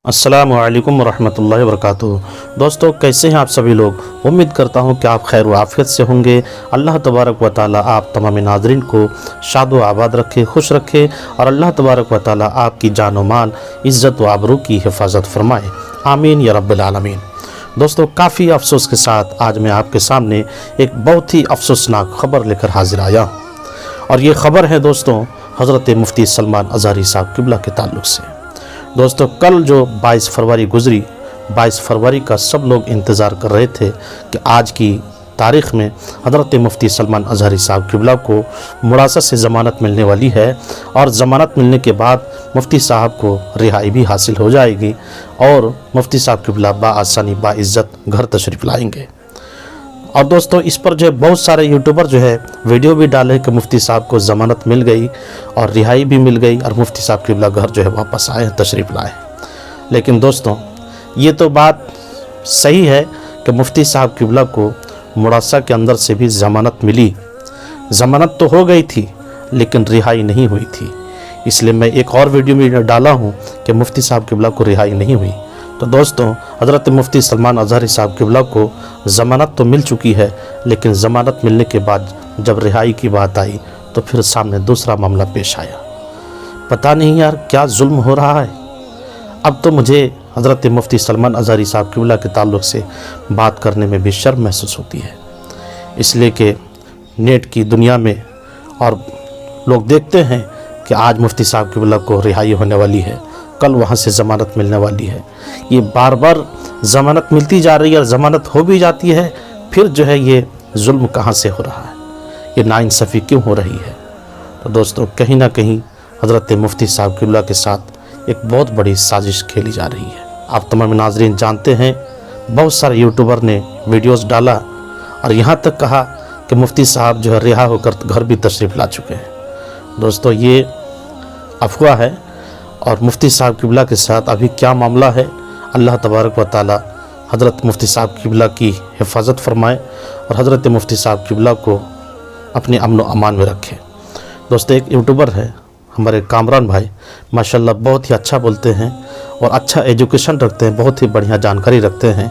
अस्सलामु अलैकुम वरहमतुल्लाहि वबरकातुहू। दोस्तों, कैसे हैं आप सभी लोग। उम्मीद करता हूं कि आप खैर व आफियत से होंगे। अल्लाह तबारक व तआला आप तमाम नाज़रीन को शाद व आबाद रखे, खुश रखे और अल्लाह तबारक व तआला आपकी जान व माल, इज़्ज़त व आबरू की हिफाजत फरमाए। आमीन या रब्बिल आलमीन। दोस्तों, काफ़ी अफसोस के साथ आज मैं आपके सामने एक बहुत ही अफसोसनाक ख़बर लेकर हाजिर आया हूँ और ये ख़बर है दोस्तों हज़रत मुफ्ती सलमान अज़हरी साहब क़िबला के ताल्लुक़ से। दोस्तों, कल जो 22 फरवरी गुज़री, 22 फरवरी का सब लोग इंतज़ार कर रहे थे कि आज की तारीख़ में हज़रत मुफ्ती सलमान अज़हरी साहब क़िबला को मुरासा से ज़मानत मिलने वाली है और ज़मानत मिलने के बाद मुफ्ती साहब को रिहाई भी हासिल हो जाएगी और मुफ्ती साहब क़िबला बाआसानी बाइज़्ज़त घर तशरीफ़ लाएंगे। और दोस्तों, इस पर जो है बहुत सारे यूट्यूबर जो है वीडियो भी डाले कि मुफ्ती साहब को ज़मानत मिल गई और रिहाई भी मिल गई और मुफ्ती साहब क़िबला घर जो है वापस आए, तशरीफ़ लाए। लेकिन दोस्तों, ये तो बात सही है कि मुफ्ती साहब क़िबला को मुरासा के अंदर से भी ज़मानत मिली। ज़मानत तो हो गई थी लेकिन रिहाई नहीं हुई थी। इसलिए मैं एक और वीडियो में डाला हूँ कि मुफ्ती साहब क़िबला को रिहाई नहीं हुई। तो दोस्तों, हज़रत मुफ्ती सलमान अज़हरी साहब क़िबला को ज़मानत तो मिल चुकी है, लेकिन ज़मानत मिलने के बाद जब रिहाई की बात आई तो फिर सामने दूसरा मामला पेश आया। पता नहीं यार क्या जुल्म हो रहा है। अब तो मुझे हज़रत मुफ्ती सलमान अज़हरी साहब क़िबला के ताल्लुक़ से बात करने में भी शर्म महसूस होती है, इसलिए कि नेट की दुनिया में और लोग देखते हैं कि आज मुफ्ती साहब क़िबला को रिहाई होने वाली है, कल वहाँ से ज़मानत मिलने वाली है। ये बार बार ज़मानत मिलती जा रही है और ज़मानत हो भी जाती है, फिर जो है ये जुल्म कहाँ से हो रहा है, ये नाइंसाफ़ी क्यों हो रही है। तो दोस्तों, कहीं ना कहीं हज़रत मुफ्ती साहब क़िबला के साथ एक बहुत बड़ी साजिश खेली जा रही है। आप तमाम नाज़रीन जानते हैं, बहुत सारे यूट्यूबर ने वीडियोस डाला और यहाँ तक कहा कि मुफ्ती साहब जो है रिहा होकर घर भी तशरीफ़ ला चुके हैं। दोस्तों, ये अफवाह है और मुफ्ती साहब क़िबला के साथ अभी क्या मामला है, अल्लाह तबारक व तआला हज़रत मुफ्ती साहब क़िबला की हिफाजत फरमाए और हज़रत मुफ्ती साहब क़िबला को अपने अमन व अमान में रखे। दोस्तों, एक यूट्यूबर है हमारे कामरान भाई, माशाल्लाह बहुत ही अच्छा बोलते हैं और अच्छा एजुकेशन रखते हैं, बहुत ही बढ़िया जानकारी रखते हैं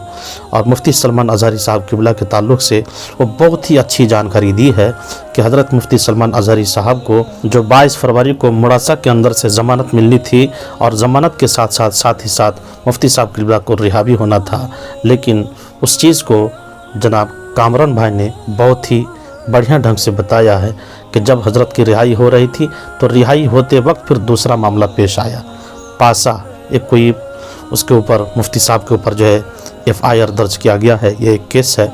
और मुफ्ती सलमान अज़हरी साहब क़िबला के ताल्लुक़ से वो बहुत ही अच्छी जानकारी दी है कि हज़रत मुफ्ती सलमान अज़हरी साहब को जो 22 फरवरी को मुरासा के अंदर से ज़मानत मिलनी थी और ज़मानत के साथ ही साथ मुफ्ती साहब क़िबला को रिहा भी होना था, लेकिन उस चीज़ को जनाब कामरान भाई ने बहुत ही बढ़िया ढंग से बताया है कि जब हज़रत की रिहाई हो रही थी तो रिहाई होते वक्त फिर दूसरा मामला पेश आया। पासा एक कोई उसके ऊपर मुफ्ती साहब के ऊपर जो है FIR दर्ज किया गया है, ये एक केस है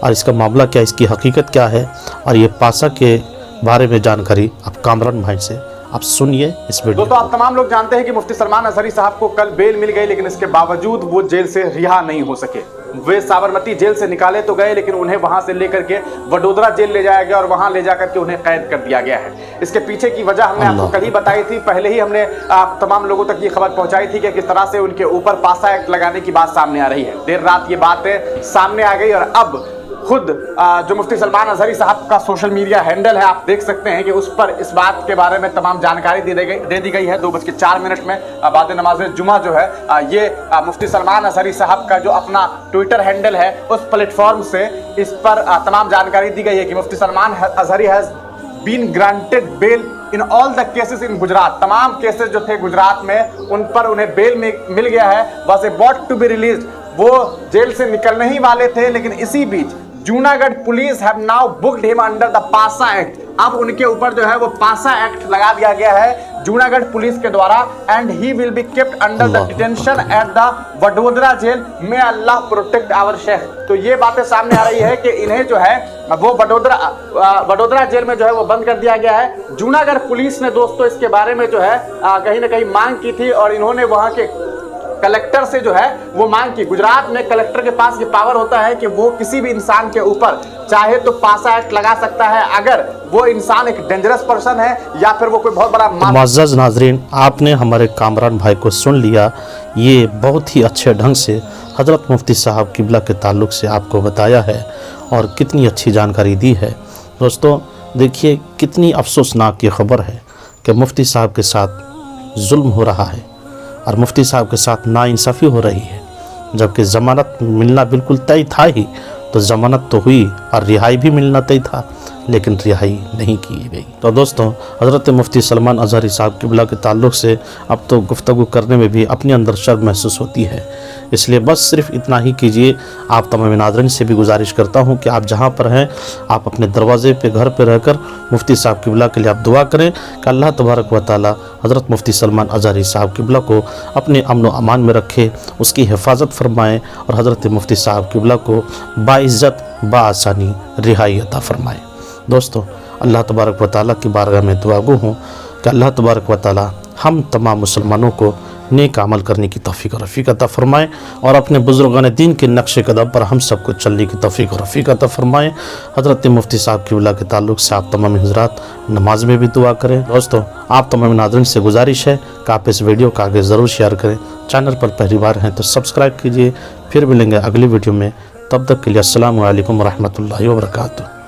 और इसका मामला क्या, इसकी हकीकत क्या है और ये पासा के बारे में जानकारी आप कामरान भाई से आप सुनिए इस वीडियो। दोस्तों, आप तमाम लोग जानते हैं कि मुफ्ती सलमान अज़हरी साहब को कल बेल मिल गई, लेकिन इसके बावजूद वो जेल से रिहा नहीं हो सके। वे साबरमती जेल से निकाले तो गए, लेकिन उन्हें वहां से लेकर के वडोदरा जेल ले जाया गया और वहां ले जाकर के उन्हें कैद कर दिया गया है। इसके पीछे की वजह हमने आपको कल ही बताई थी, पहले ही हमने तमाम लोगों तक ये खबर पहुंचाई थी कि किस तरह से उनके ऊपर पासा एक्ट लगाने की बात सामने आ रही है। देर रात ये बातें सामने आ गई और अब खुद जो मुफ्ती सलमान अज़हरी साहब का सोशल मीडिया हैंडल है, आप देख सकते हैं कि उस पर इस बात के बारे में तमाम जानकारी दे दी गई है। 2:04 में बाद नमाज जुमा जो है ये मुफ्ती सलमान अज़हरी साहब का जो अपना ट्विटर हैंडल है उस प्लेटफॉर्म से इस पर तमाम जानकारी दी गई है कि Mufti Salman Azhari has been granted bail in all the cases in Gujarat. तमाम केसेस जो थे गुजरात में उन पर उन्हें बेल मिल गया है, was about to be release. वो जेल से निकलने ही वाले थे, लेकिन इसी बीच Junagadh police have now booked him under the PASA act. अब उनके ऊपर जो है वो पासा एक्ट लगा दिया गया है जूनागढ़ पुलिस के द्वारा and he will be kept under the detention at the Vadodara jail. May Allah protect our sheikh. तो ये बातें सामने आ रही है कि इन्हें जो है वो वडोदरा जेल में जो है वो बंद कर दिया गया है। जूनागढ़ पुलिस ने दोस्तों इसके बारे में जो है कहीं ना कहीं मांग की थी और इन्होंने वहां के कलेक्टर से जो है वो मांग की। गुजरात में कलेक्टर के पास ये पावर होता है कि वो किसी भी इंसान के ऊपर चाहे तो पासा एक्ट लगा सकता है अगर वो इंसान एक डेंजरस पर्सन है या फिर वो कोई बहुत बड़ा। मुअज़्ज़ज़ नाज़रीन, आपने हमारे कामरान भाई को सुन लिया। ये बहुत ही अच्छे ढंग से हज़रत मुफ्ती साहब क़िबला के ताल्लुक़ से आपको बताया है और कितनी अच्छी जानकारी दी है। दोस्तों, देखिए कितनी अफसोसनाक ये ख़बर है कि मुफ्ती साहब के साथ जुल्म हो रहा है और मुफ्ती साहब के साथ नाइंसाफ़ी हो रही है, जबकि ज़मानत मिलना बिल्कुल तय था ही। तो ज़मानत तो हुई और रिहाई भी मिलना तय था, लेकिन रिहाई नहीं की गई। तो दोस्तों, हज़रत मुफ्ती सलमान अज़हरी साहब क़िबला के ताल्लुक़ से अब तो गुफ्तगू करने में भी अपने अंदर शर्म महसूस होती है। इसलिए बस सिर्फ इतना ही कीजिए। आप तमाम नाज़रीन से भी गुजारिश करता हूँ कि आप जहाँ पर हैं, आप अपने दरवाज़े पे, घर पे रहकर मुफ्ती साहब क़िबला के लिए आप दुआ करें कि अल्लाह तबारक व तआला हज़रत मुफ्ती सलमान अज़हरी साहब क़िबला को अपने अमन व अमान में रखे, उसकी हिफाजत फरमाएँ और हज़रत मुफ्ती साहब क़िबला को बाइज़्ज़त बाआसानी रिहाई अता फ़रमाएँ। दोस्तों, अल्लाह तबारक व तआला की बारगाह में दुआगो हूँ कि अल्लाह तबारक व तआला हम तमाम मुसलमानों को नेक अमल करने की तौफीक और रफ़ीक अता फ़रमाएँ और अपने बुज़ुर्गान दीन के नक्श कदम पर हम सबको चलने की तौफीक और रफ़ीक अता फ़रमाएँ। हज़रत मुफ्ती साहब क़िबला के ताल्लुक़ से आप तमाम हज़रात नमाज में भी दुआ करें। दोस्तों, आप तमाम नाज़रीन से गुजारिश है कि आप इस वीडियो को आगे ज़रूर शेयर करें। चैनल पर पहली बार हैं तो सब्सक्राइब कीजिए। फिर मिलेंगे अगली वीडियो में, तब तक के लिए अस्सलामु अलैकुम व रहमतुल्लाहि व बरकातुहू।